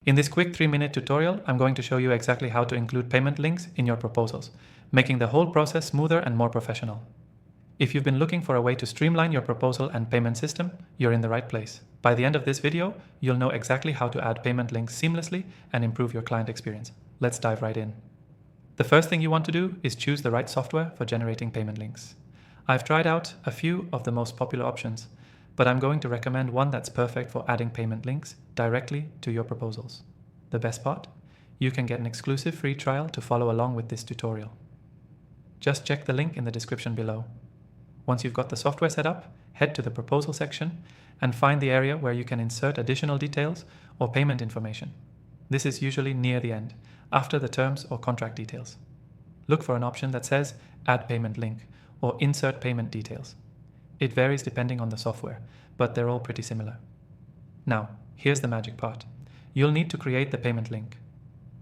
In this quick 3-minute tutorial, I'm going to show you exactly how to include payment links in your proposals, making the whole process smoother and more professional. If you've been looking for a way to streamline your proposal and payment system, you're in the right place. By the end of this video, you'll know exactly how to add payment links seamlessly and improve your client experience. Let's dive right in. The first thing you want to do is choose the right software for generating payment links. I've tried out a few of the most popular options, but I'm going to recommend one that's perfect for adding payment links directly to your proposals. The best part? You can get an exclusive free trial to follow along with this tutorial. Just check the link in the description below. Once you've got the software set up, head to the proposal section and find the area where you can insert additional details or payment information. This is usually near the end, after the terms or contract details. Look for an option that says Add Payment Link or Insert Payment Details. It varies depending on the software, but they're all pretty similar. Now, here's the magic part. You'll need to create the payment link.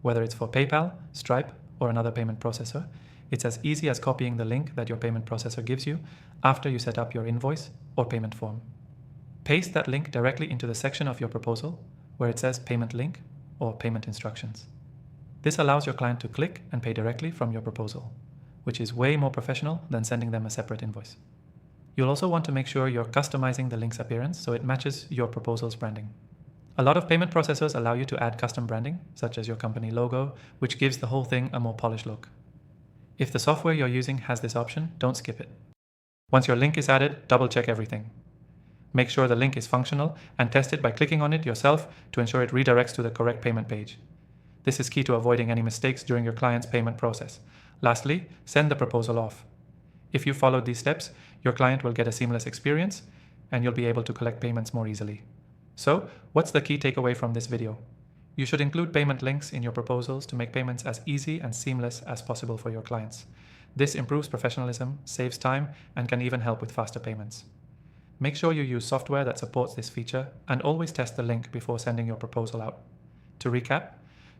Whether it's for PayPal, Stripe, or another payment processor, it's as easy as copying the link that your payment processor gives you after you set up your invoice or payment form. Paste that link directly into the section of your proposal where it says Payment Link or Payment Instructions. This allows your client to click and pay directly from your proposal, which is way more professional than sending them a separate invoice. You'll also want to make sure you're customizing the link's appearance so it matches your proposal's branding. A lot of payment processors allow you to add custom branding, such as your company logo, which gives the whole thing a more polished look. If the software you're using has this option, don't skip it. Once your link is added, double-check everything. Make sure the link is functional and test it by clicking on it yourself to ensure it redirects to the correct payment page. This is key to avoiding any mistakes during your client's payment process. Lastly, send the proposal off. If you followed these steps, your client will get a seamless experience and you'll be able to collect payments more easily. So, what's the key takeaway from this video? You should include payment links in your proposals to make payments as easy and seamless as possible for your clients. This improves professionalism, saves time, and can even help with faster payments. Make sure you use software that supports this feature and always test the link before sending your proposal out. To recap,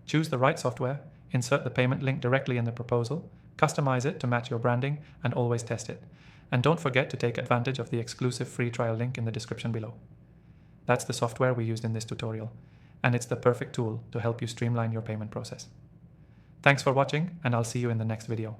choose the right software, insert the payment link directly in the proposal, customize it to match your branding, and always test it. And don't forget to take advantage of the exclusive free trial link in the description below. That's the software we used in this tutorial, and it's the perfect tool to help you streamline your payment process. Thanks for watching, and I'll see you in the next video.